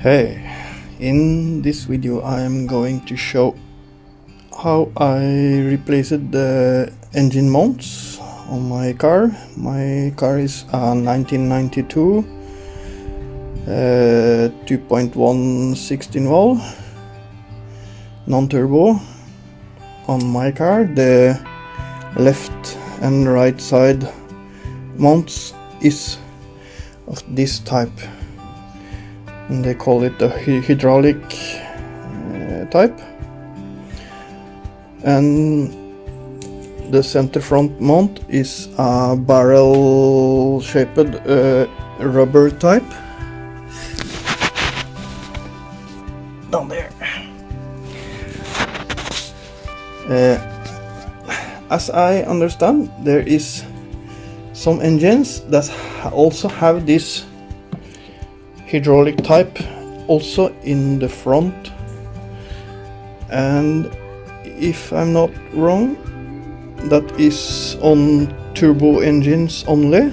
Hey, in this video I am going to show how I replaced the engine mounts on my car. My car is a 1992 2.1 16 valve non-turbo. On my car the left and right side mounts is of this type, and they call it the hydraulic type, and the center front mount is a barrel shaped rubber type down there. As I understand, there is some engines that also have this hydraulic type also in the front, and if I'm not wrong, that is on turbo engines only.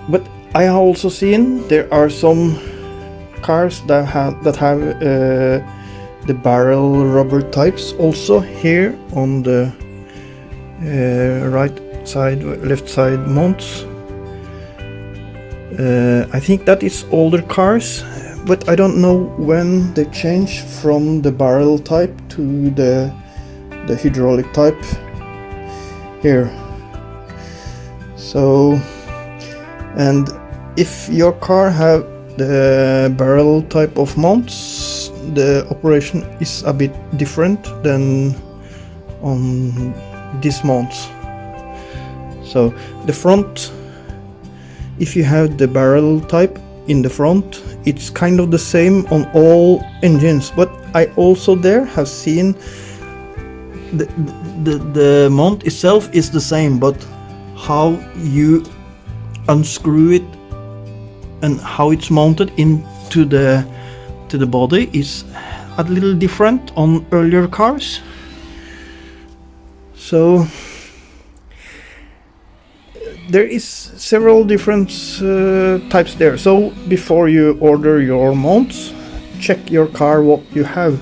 But I have also seen there are some cars that have the barrel rubber types also here on the right side, left side mounts. I think that is older cars, but I don't know when they change from the barrel type to the hydraulic type here. So, and if your car have the barrel type of mounts, the operation is a bit different than on these mounts. So the front, if you have the barrel type in the front, it's kind of the same on all engines, but I also there have seen the mount itself is the same, but how you unscrew it and how it's mounted into the body is a little different on earlier cars. So there is several different types there. So before you order your mounts, check your car what you have.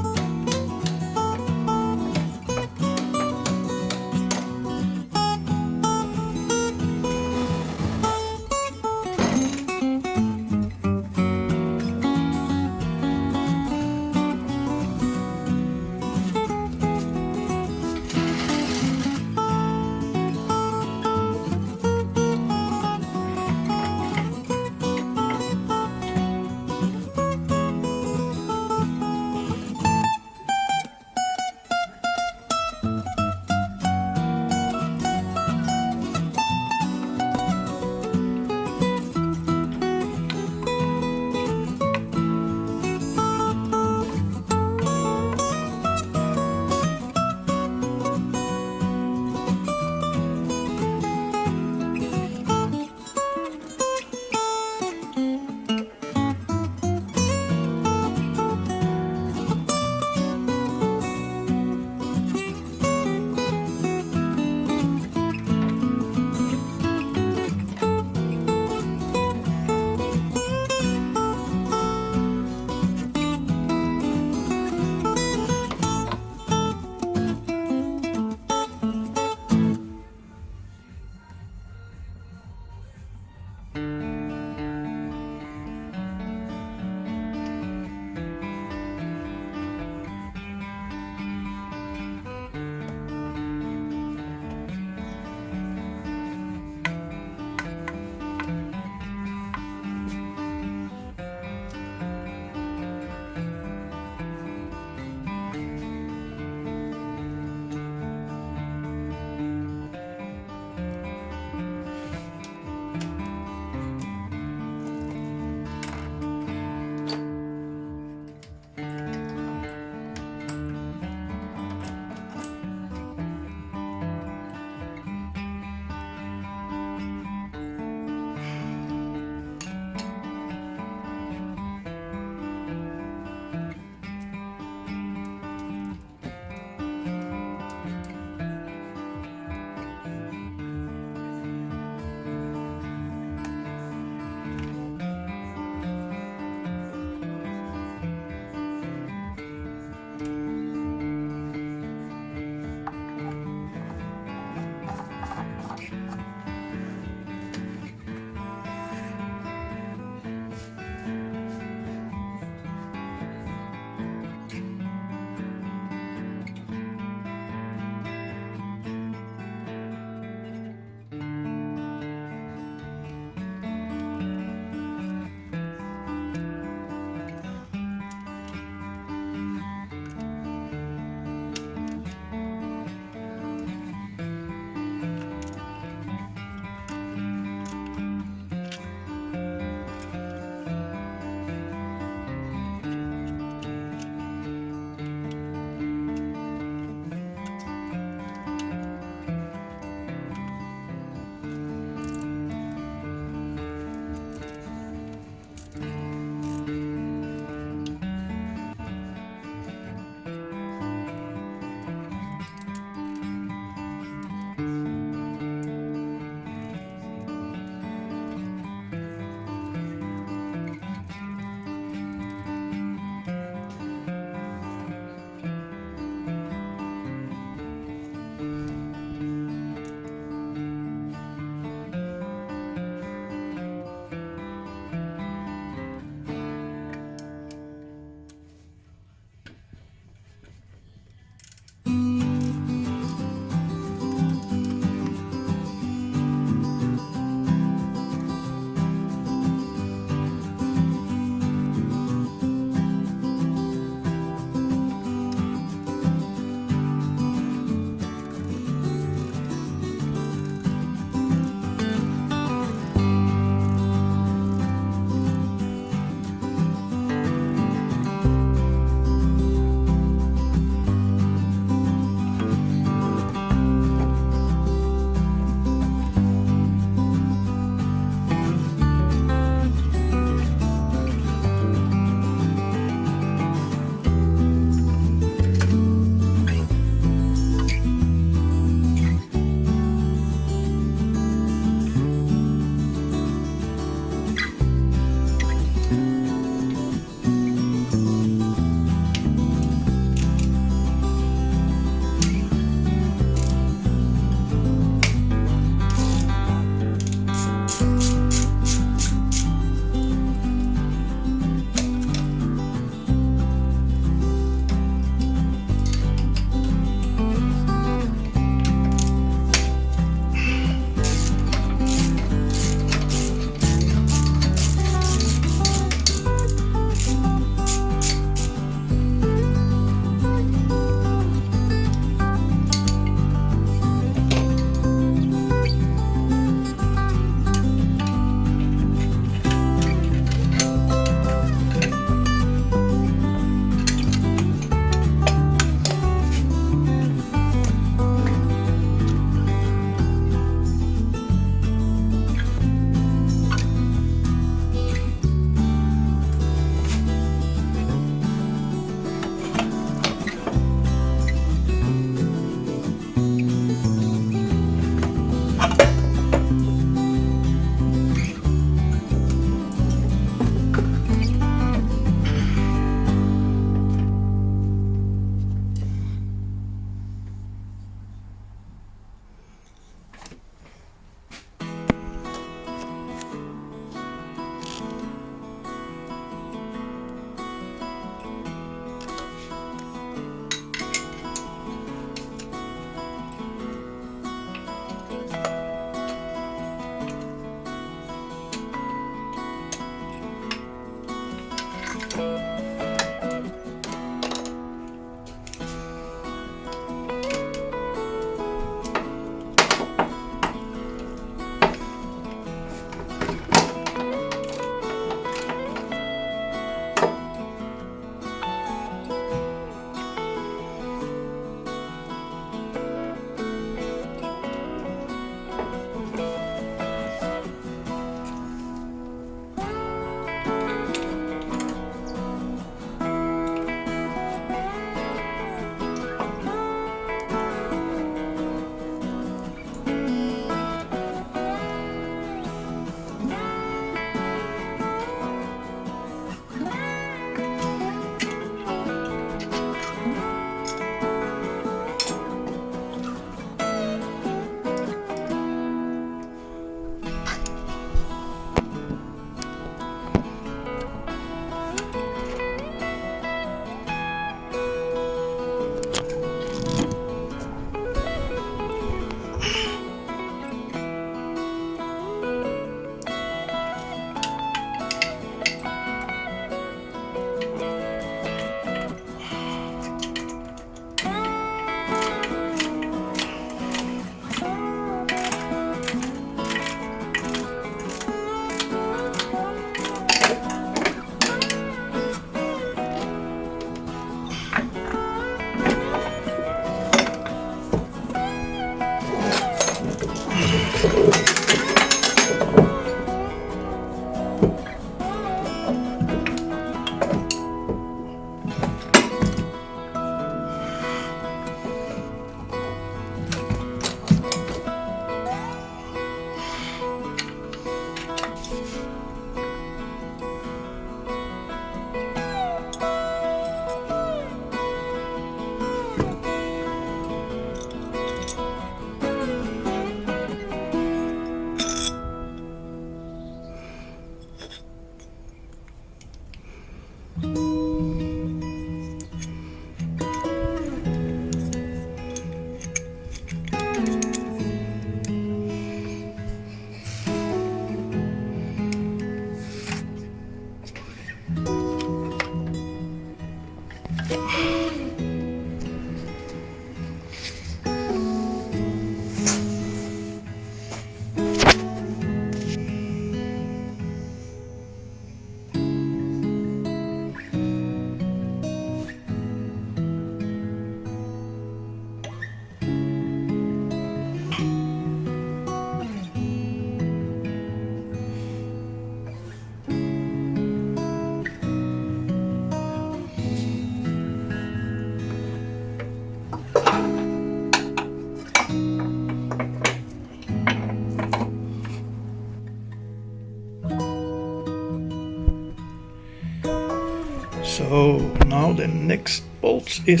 So now the next bolt is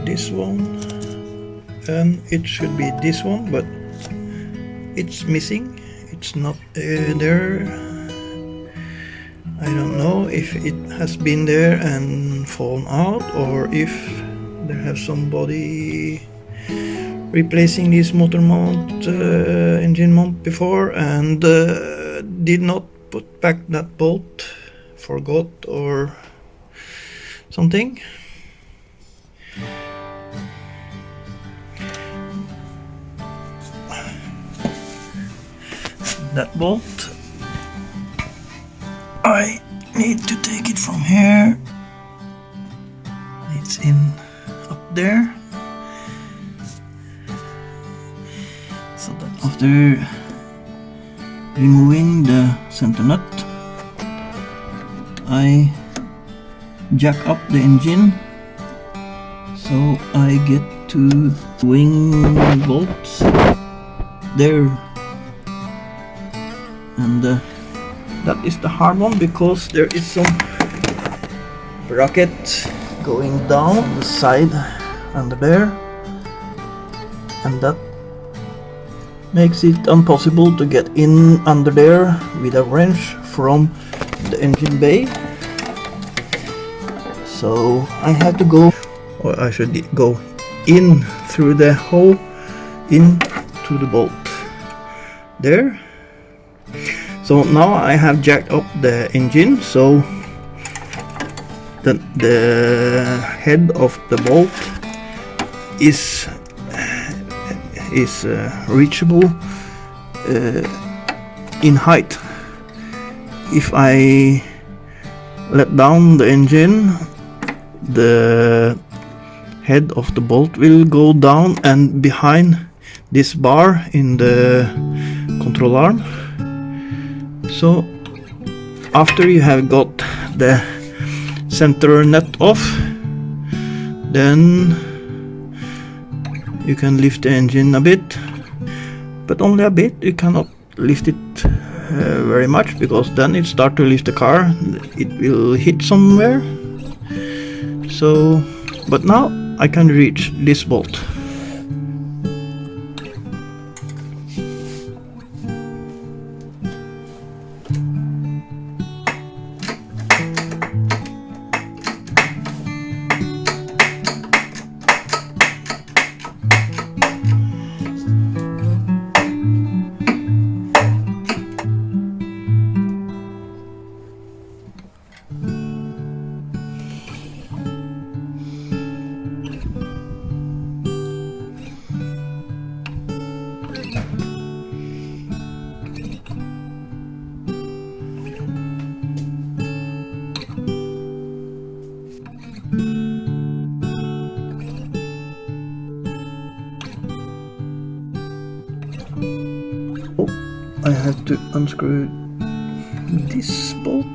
this one, and it should be this one, but it's missing. It's not there. I don't know if it has been there and fallen out, or if there has somebody replacing this motor mount, engine mount before, and did not put back that bolt, forgot or something. That bolt, I need to take it from here. It's in up there. So that after removing the center nut, I jack up the engine so I get to wing bolts there, and that is the hard one because there is some bracket going down the side under there, and that makes it impossible to get in under there with a wrench from the engine bay. So I have to go, or I should go in through the hole into the bolt there. So now I have jacked up the engine so that the head of the bolt is reachable in height. If I let down the engine, the head of the bolt will go down and behind this bar in the control arm. So after you have got the center nut off, then you can lift the engine a bit, but only a bit. You cannot lift it very much, because then it starts to lift the car, it will hit somewhere. So, but now I can reach this bolt. Oh, I have to unscrew this bolt.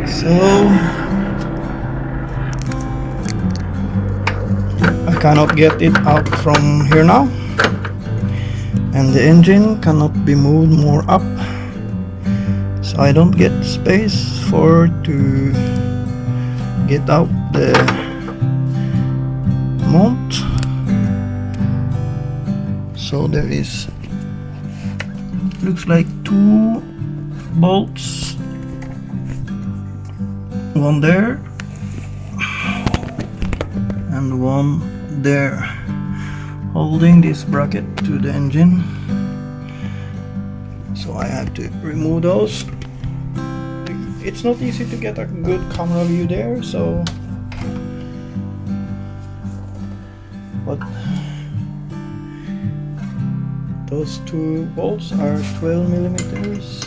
So I cannot get it out from here now, and the engine cannot be moved more up, so I don't get space for to get out the mount. So there is, looks like 2 bolts, one there and one there, holding this bracket to the engine. So I have to remove those. It's not easy to get a good camera view there, so but those 2 bolts are 12 millimeters.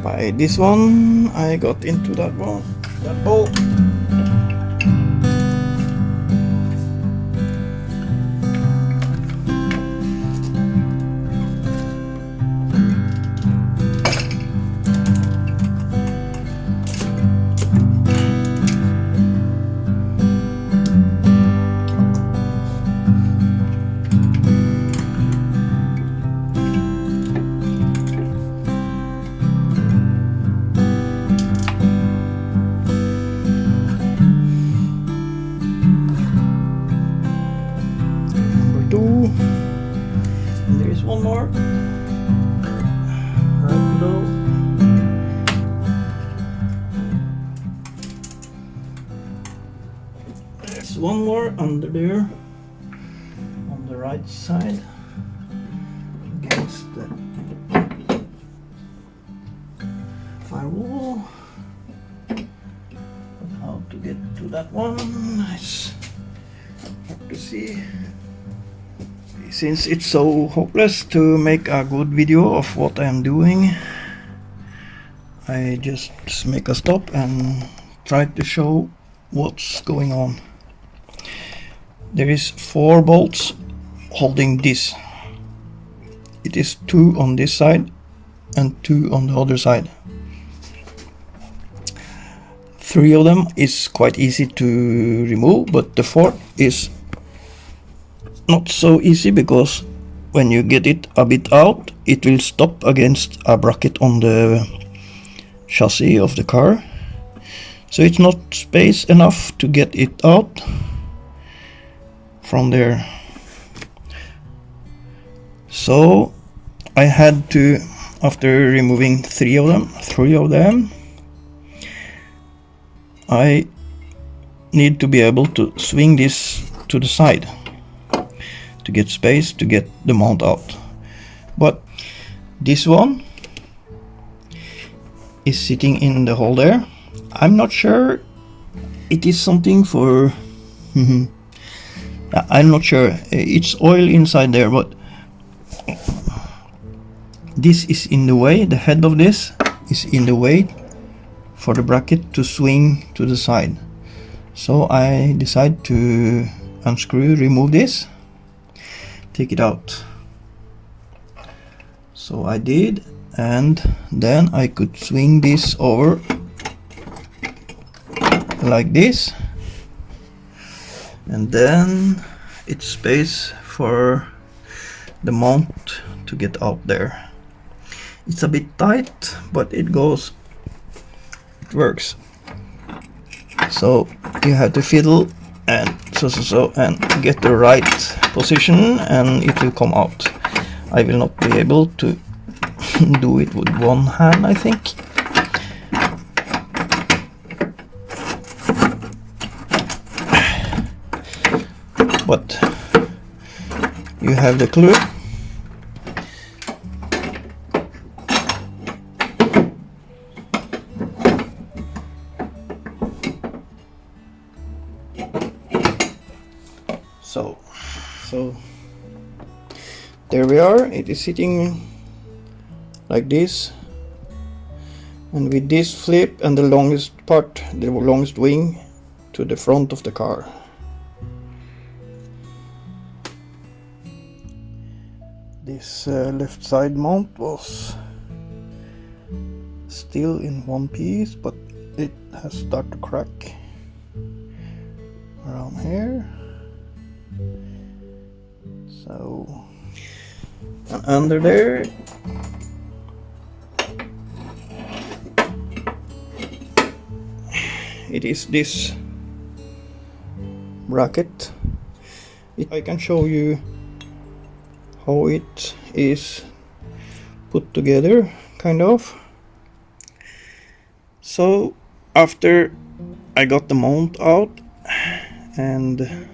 By this one, I got into that bolt. And there is one more right below. There's one more under there on the right side against the firewall. But how to get to that one? It's hard to see. Since it's so hopeless to make a good video of what I'm doing, I just make a stop and try to show what's going on. There is 4 bolts holding this. It is 2 on this side and 2 on the other side. 3 of them is quite easy to remove, but the 4th is not so easy, because when you get it a bit out, it will stop against a bracket on the chassis of the car. So it's not space enough to get it out from there. So I had to, after removing 3 of them, I need to be able to swing this to the side to get space to get the mount out. But this one is sitting in the hole there. I'm not sure it is something for I'm not sure, it's oil inside there, but this is in the way. The head of this is in the way for the bracket to swing to the side. So I decide to remove this, take it out. So I did, and then I could swing this over like this, and then it's space for the mount to get out there. It's a bit tight, but it goes, it works. So you have to fiddle and so and get the right position, and it will come out. I will not be able to do it with one hand, I think. But you have the clue. So there we are. It is sitting like this, and with this flip and the longest part, the longest wing, to the front of the car. This left side mount was still in one piece, but it has started to crack around here. So, and under there it is this bracket. I can show you how it is put together, kind of. So after I got the mount out and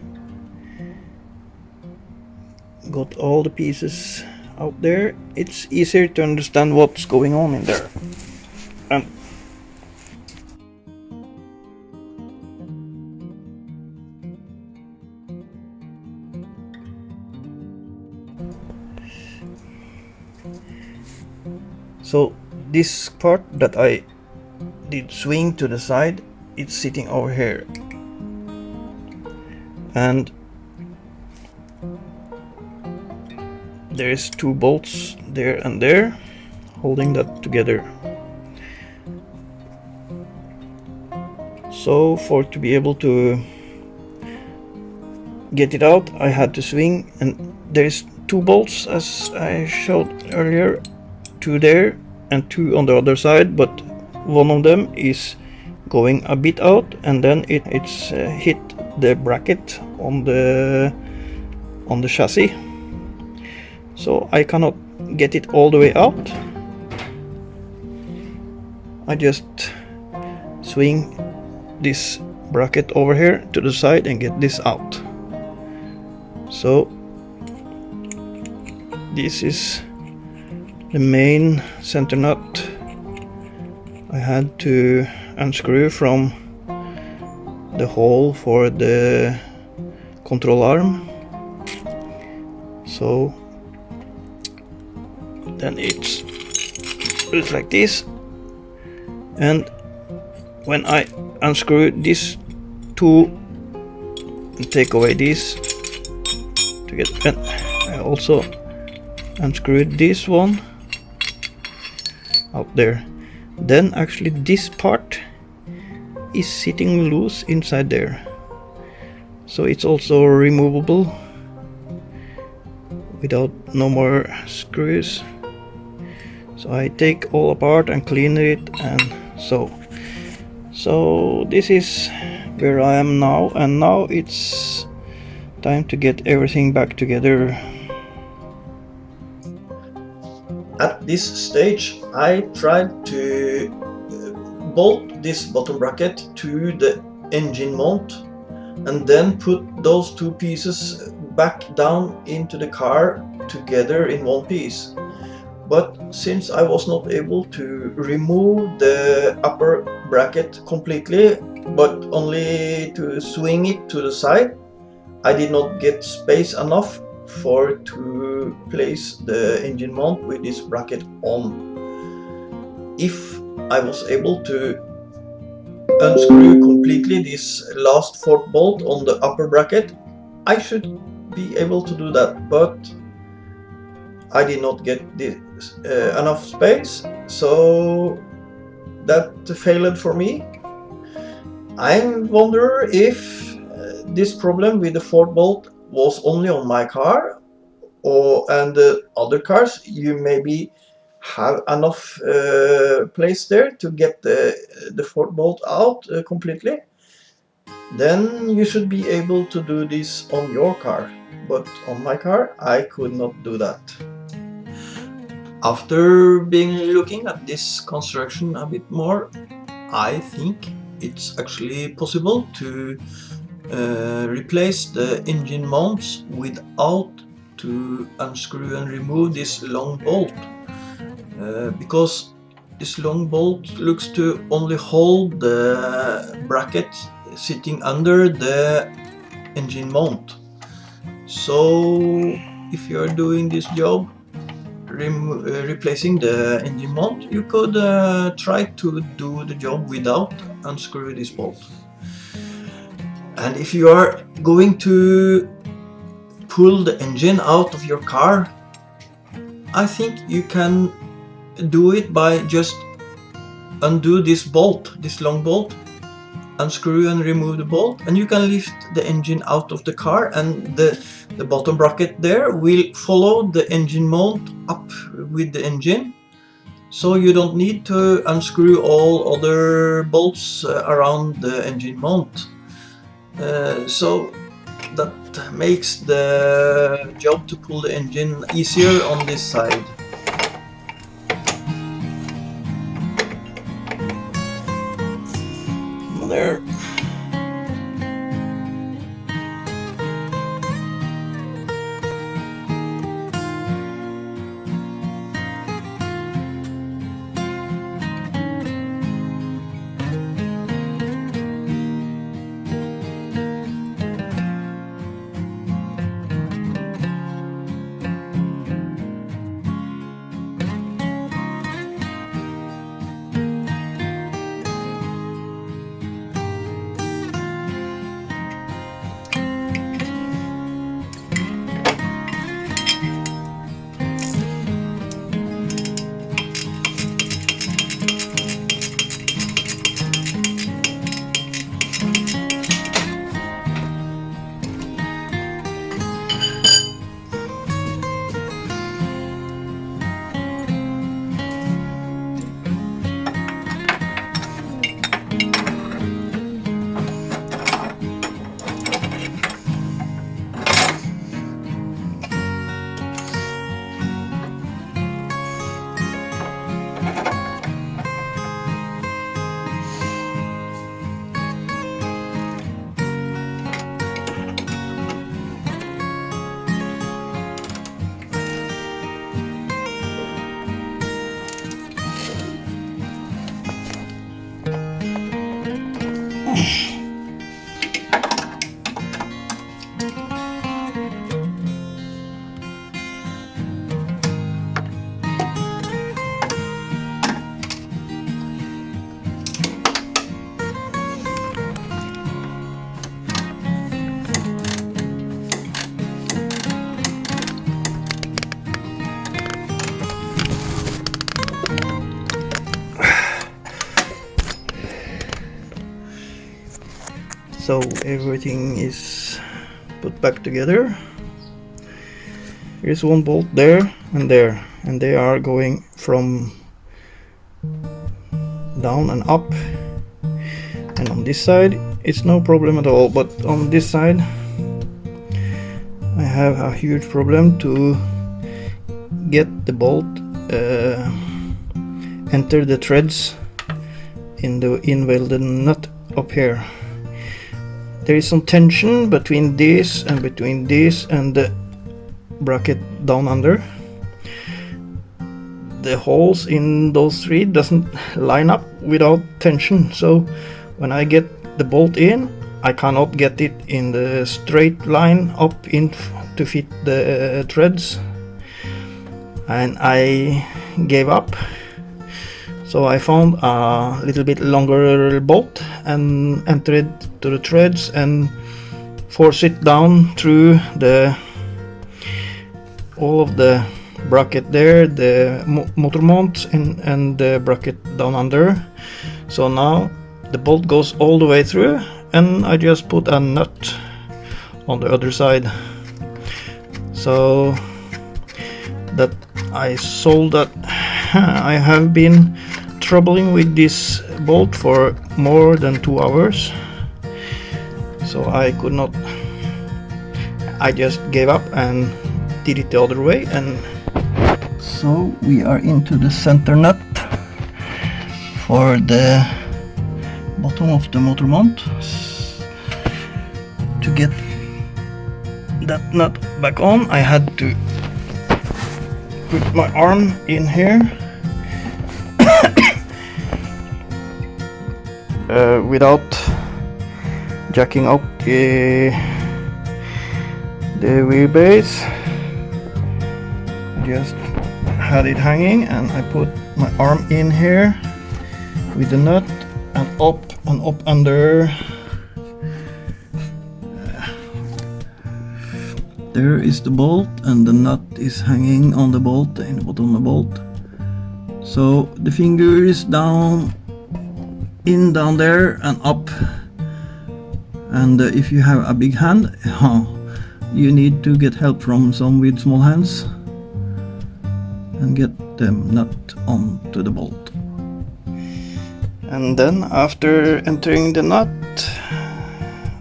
got all the pieces out there, it's easier to understand what's going on in there. And so this part that I did swing to the side, it's sitting over here, and there's two bolts there and there holding that together. So for to be able to get it out, I had to swing, and there's two bolts as I showed earlier, two there and two on the other side, but one of them is going a bit out, and then it's hit the bracket on the chassis. So I cannot get it all the way out. I just swing this bracket over here to the side and get this out. So this is the main center nut I had to unscrew from the hole for the control arm. So then it's built like this, and when I unscrew this two and take away this to get, and I also unscrewed this one out there, then actually this part is sitting loose inside there, so it's also removable without no more screws. So I take all apart and clean it, and so this is where I am now, and now it's time to get everything back together. At this stage I tried to bolt this bottom bracket to the engine mount, and then put those two pieces back down into the car together in one piece. But since I was not able to remove the upper bracket completely, but only to swing it to the side, I did not get space enough for to place the engine mount with this bracket on. If I was able to unscrew completely this last fourth bolt on the upper bracket, I should be able to do that, but I did not get this, enough space, so that failed for me. I wonder if this problem with the Ford Bolt was only on my car, and the other cars you maybe have enough place there to get the Ford Bolt out completely. Then you should be able to do this on your car, but on my car I could not do that. After being looking at this construction a bit more, I think it's actually possible to replace the engine mounts without to unscrew and remove this long bolt, because this long bolt looks to only hold the bracket sitting under the engine mount. So if you are doing this job replacing the engine mount, you could try to do the job without unscrew this bolt. And if you are going to pull the engine out of your car, I think you can do it by just undo this bolt, this long bolt, unscrew and remove the bolt, and you can lift the engine out of the car, and the bottom bracket there will follow the engine mount up with the engine, so you don't need to unscrew all other bolts around the engine mount. So that makes the job to pull the engine easier on this side. There. So everything is put back together. Here's one bolt there, and they are going from down and up, and on this side it's no problem at all, but on this side I have a huge problem to get the bolt enter the threads in the in-welded nut up here. There is some tension between this and the bracket down under. The holes in those three doesn't line up without tension, so when I get the bolt in, I cannot get it in the straight line up in to fit the threads, and I gave up. So I found a little bit longer bolt and entered to the threads and force it down through the all of the bracket there, the motor mount and the bracket down under. So now the bolt goes all the way through, and I just put a nut on the other side. So that I solved that. I have been troubling with this bolt for more than 2 hours, so I could not. I just gave up and did it the other way. And so we are into the center nut for the bottom of the motor mount. To get that nut back on, I had to put my arm in here without jacking up the wheelbase. Just had it hanging, and I put my arm in here with the nut and up under. There is the bolt, and the nut is hanging on the bolt, in the bottom of the bolt. So the finger is down there and up. And if you have a big hand, you need to get help from some with small hands and get the nut onto the bolt. And then after entering the nut,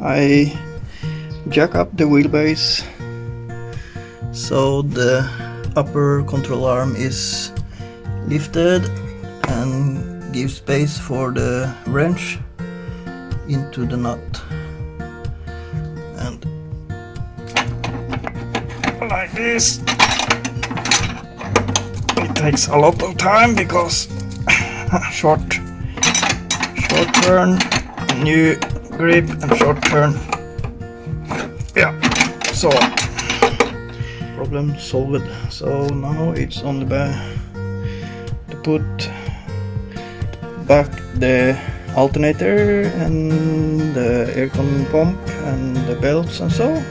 I jack up the wheelbase so the upper control arm is lifted and gives space for the wrench into the nut. And like this. It takes a lot of time because short turn, new grip and short turn. Yeah, so problem solved. So now it's only to put back the alternator and the aircon pump and the belts and so.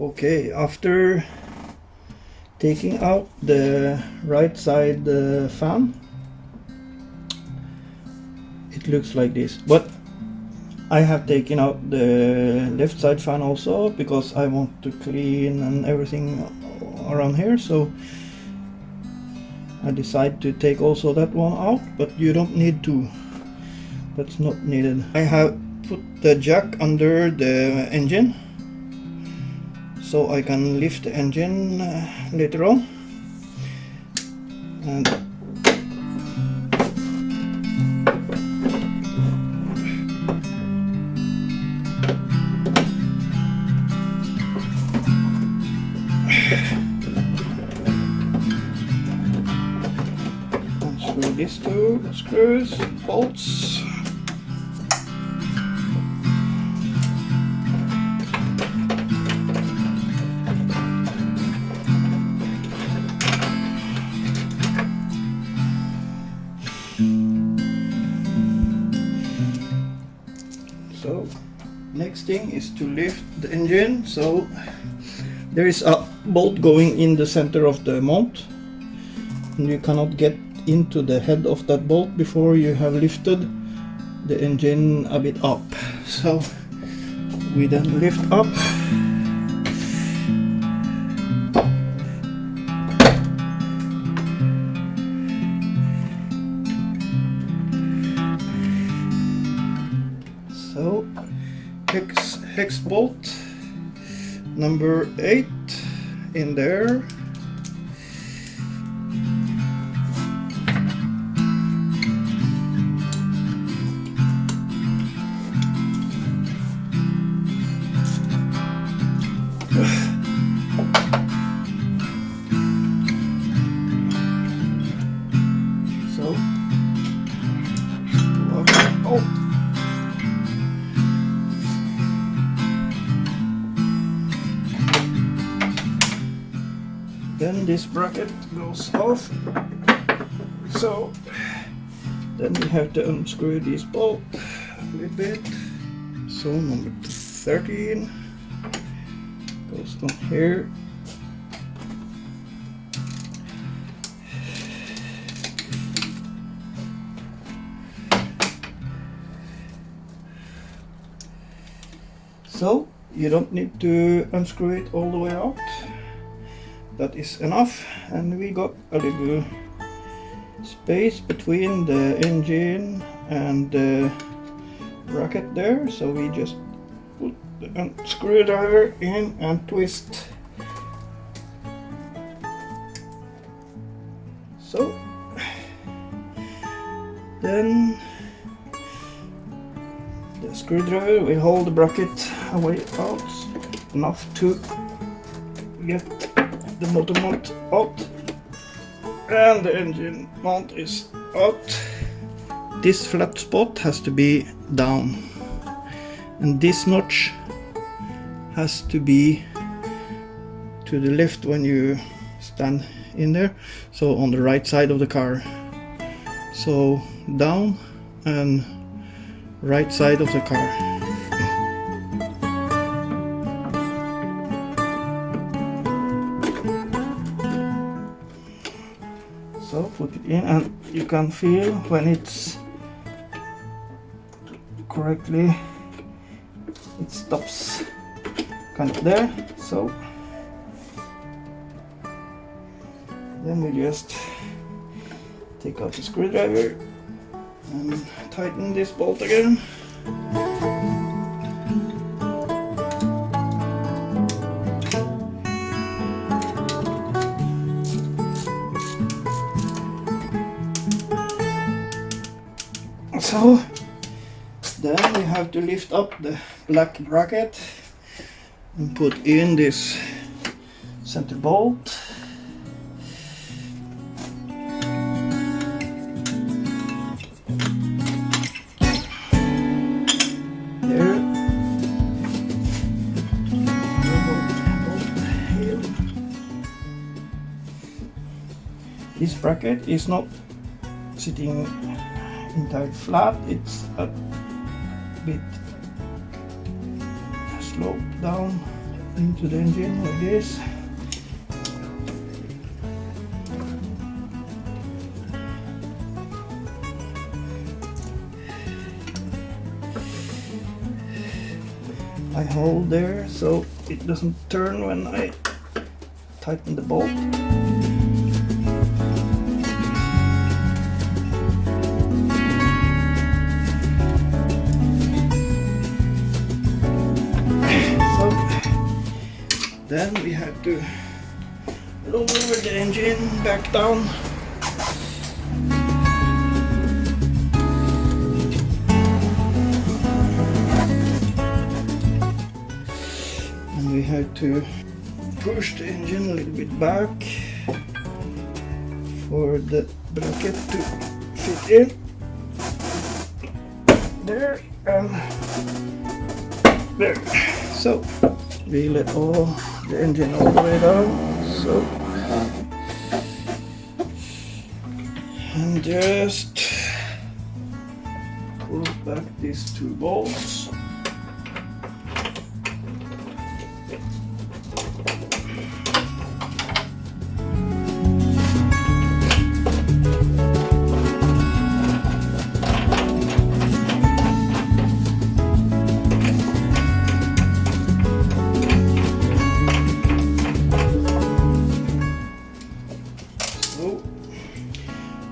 Okay, after taking out the right side fan, it looks like this, but I have taken out the left side fan also because I want to clean and everything around here, so I decided to take also that one out, but you don't need to. That's not needed. I have put the jack under the engine so I can lift the engine later on. And unscrew these two screws, bolts. So next thing is to lift the engine. So there is a bolt going in the center of the mount, and you cannot get into the head of that bolt before you have lifted the engine a bit up. So we then lift up. So hex bolt number 8 in there. So oh. Then this bracket goes off, so then we have to unscrew this bolt a little bit. So number 13 goes on here. So you don't need to unscrew it all the way out. That is enough, and we got a little space between the engine and the bracket there, so we just put the screwdriver in and twist. So then the screwdriver will hold the bracket away out enough to get the motor mount out, and the engine mount is out. This flat spot has to be down, and this notch has to be to the left when you stand in there, so on the right side of the car. So down and right side of the car. So put it in, and you can feel when it's correctly, it stops kind of there. So then we just take out the screwdriver and tighten this bolt again. So then we have to lift up the black bracket and put in this center bolt. There. This bracket is not sitting entirely flat, it's a bit sloped down into the engine like this. I hold there so it doesn't turn when I tighten the bolt. Then we have to lower the engine back down. And we have to push the engine a little bit back for the bracket to fit in. There and there. So we let all the engine all the way down, so, and just pull back these two bolts.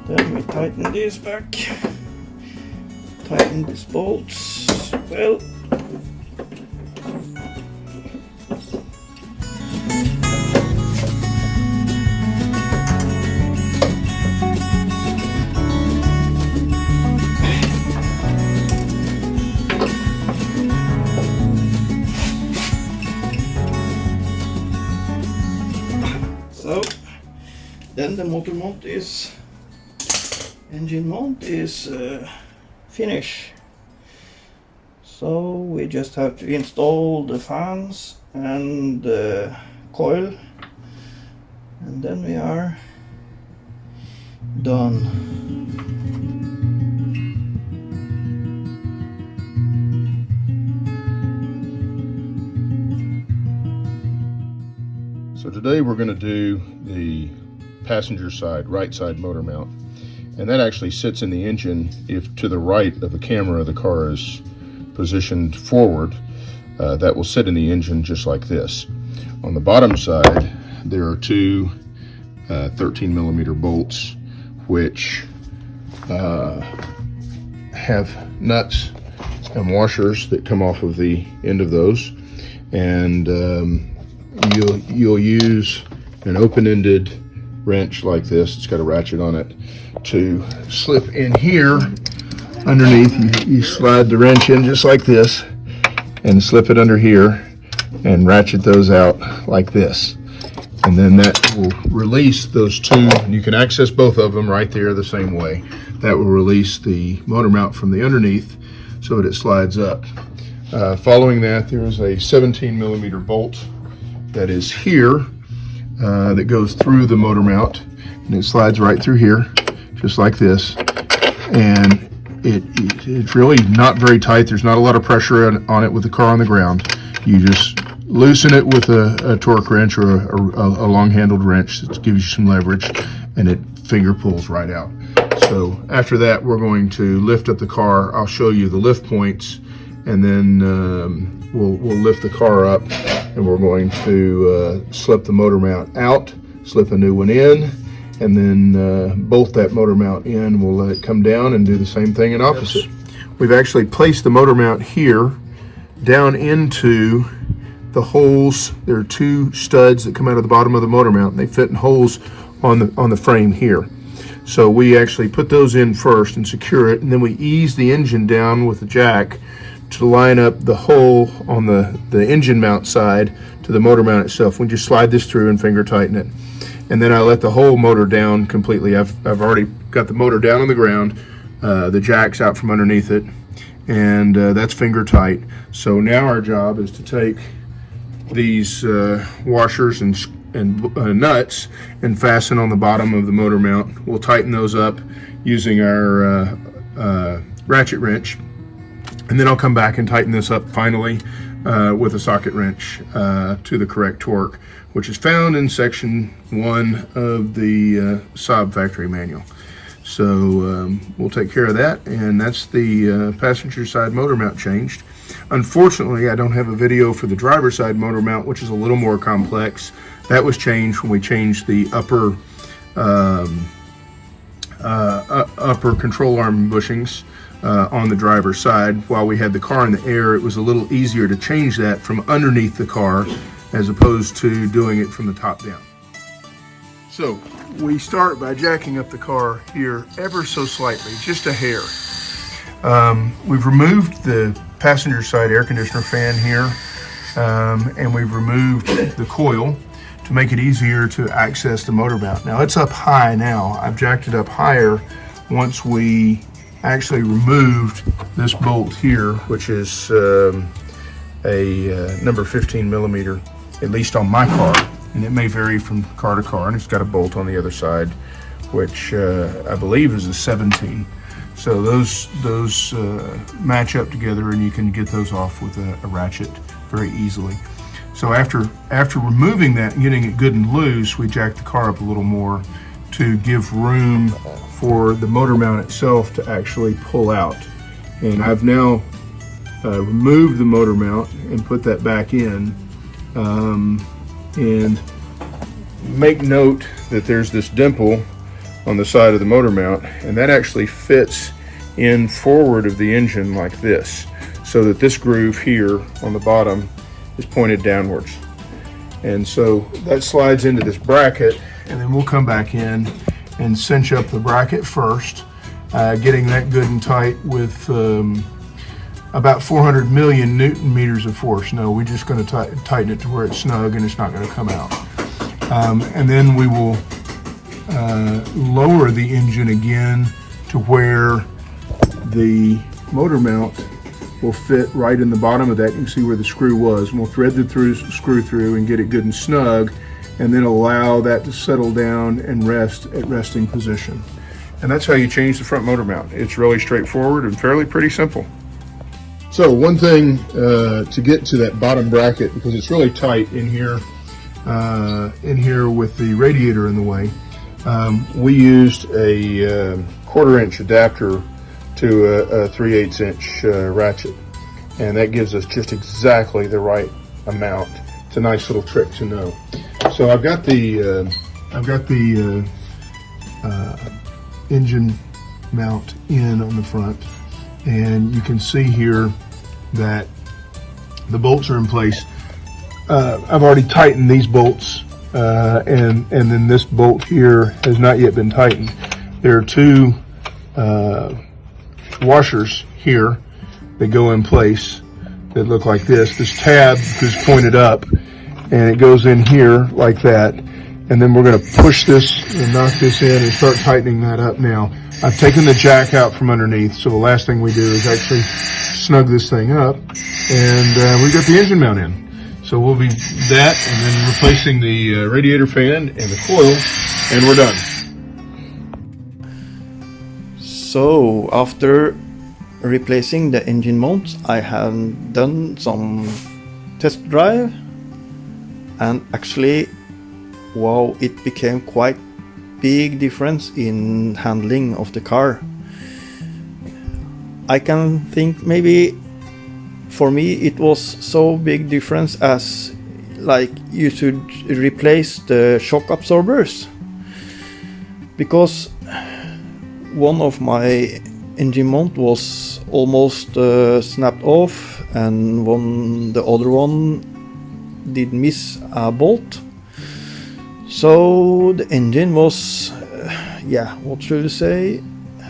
Then we tighten this back, tighten these bolts well. So then the motor mount is engine mount is finished. So we just have to install the fans and the coil, and then we are done. So today we're going to do the passenger side, right side motor mount. And that actually sits in the engine if to the right of the camera the car is positioned forward. That will sit in the engine just like this. On the bottom side, there are two 13 millimeter bolts which have nuts and washers that come off of the end of those. And you'll use an open-ended wrench like this. It's got a ratchet on it to slip in here underneath. You slide the wrench in just like this and slip it under here and ratchet those out like this, and then that will release those two. You can access both of them right there the same way. That will release the motor mount from the underneath so that it slides up. Following that, there is a 17 millimeter bolt that is here that goes through the motor mount, and it slides right through here just like this, and it's really not very tight. There's not a lot of pressure on it with the car on the ground. You just loosen it with a torque wrench or a long-handled wrench that gives you some leverage, and it finger pulls right out. So after that, we're going to lift up the car. I'll show you the lift points, and then we'll lift the car up, and we're going to slip the motor mount out, slip a new one in, and then bolt that motor mount in. We'll let it come down and do the same thing in opposite. Yes. We've actually placed the motor mount here down into the holes. There are two studs that come out of the bottom of the motor mount, and they fit in holes on the frame here. So we actually put those in first and secure it, and then we ease the engine down with the jack to line up the hole on the engine mount side to the motor mount itself. We just slide this through and finger tighten it. And then I let the whole motor down completely. I've already got the motor down on the ground, the jack's out from underneath it, and that's finger tight. So now our job is to take these washers and nuts and fasten on the bottom of the motor mount. We'll tighten those up using our ratchet wrench, and then I'll come back and tighten this up finally with a socket wrench to the correct torque, which is found in section 1 of the Saab factory manual. So we'll take care of that, and that's the passenger side motor mount changed. Unfortunately, I don't have a video for the driver side motor mount, which is a little more complex. That was changed when we changed the upper control arm bushings on the driver's side. While we had the car in the air, it was a little easier to change that from underneath the car as opposed to doing it from the top down. So we start by jacking up the car here ever so slightly, just a hair. We've removed the passenger side air conditioner fan here, and we've removed the coil to make it easier to access the motor mount. Now it's up high now. I've jacked it up higher once we actually removed this bolt here, which is a number 15 millimeter, at least on my car, and it may vary from car to car, and it's got a bolt on the other side, which I believe is a 17. So those match up together, and you can get those off with a ratchet very easily. So after removing that and getting it good and loose, we jack the car up a little more to give room for the motor mount itself to actually pull out. And I've now removed the motor mount and put that back in. And make note that there's this dimple on the side of the motor mount, and that actually fits in forward of the engine like this, so that this groove here on the bottom is pointed downwards. And so that slides into this bracket, and then we'll come back in and cinch up the bracket first, getting that good and tight with about 400 million Newton meters of force. No, we're just going to tighten it to where it's snug and it's not going to come out. And then we will lower the engine again to where the motor mount will fit right in the bottom of that. You can see where the screw was, and we'll thread the screw through and get it good and snug, and then allow that to settle down and rest at resting position. And that's how you change the front motor mount. It's really straightforward and fairly pretty simple. So one thing to get to that bottom bracket, because it's really tight in here with the radiator in the way, we used a 1/4 inch adapter to a 3/8 inch ratchet, and that gives us just exactly the right amount. It's a nice little trick to know. So I've got the engine mount in on the front, and you can see here that the bolts are in place. I've already tightened these bolts, and then this bolt here has not yet been tightened. There are two washers here that go in place that look like this. This tab is pointed up, and it goes in here like that. And then we're going to push this and knock this in and start tightening that up now. I've taken the jack out from underneath, so the last thing we do is actually snug this thing up, and we've got the engine mount in. So we'll be that, and then replacing the radiator fan and the coil, and we're done. So after replacing the engine mount, I have done some test drive, and actually, wow, it became quite big difference in handling of the car. I can think maybe for me it was so big difference as like you should replace the shock absorbers, because one of my engine mount was almost snapped off, and the other one did miss a bolt. So the engine was, what should I say,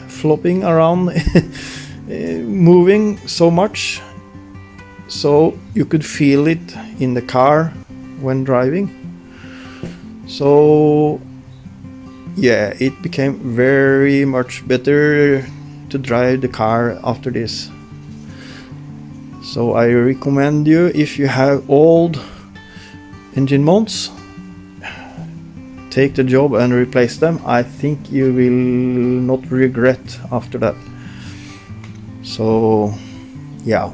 flopping around, moving so much, so you could feel it in the car when driving. So yeah, it became very much better to drive the car after this. So I recommend you, if you have old engine mounts, take the job and replace them. I think you will not regret after that. So yeah.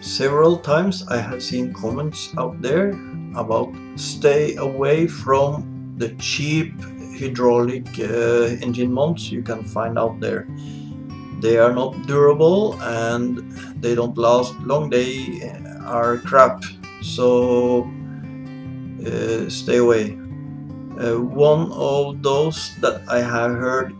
Several times I have seen comments out there about stay away from the cheap hydraulic engine mounts you can find out there. They are not durable and they don't last long, they are crap, so stay away. One of those that I have heard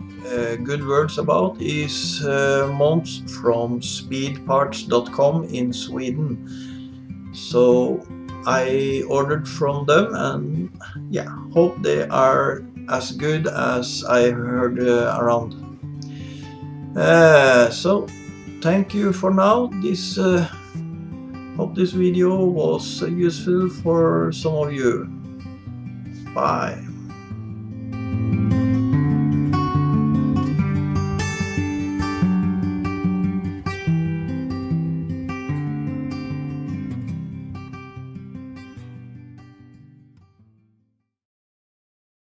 good words about is mounts from speedparts.com in Sweden. So I ordered from them, and yeah, hope they are as good as I heard around. So thank you for now. Hope this video was useful for some of you. Bye.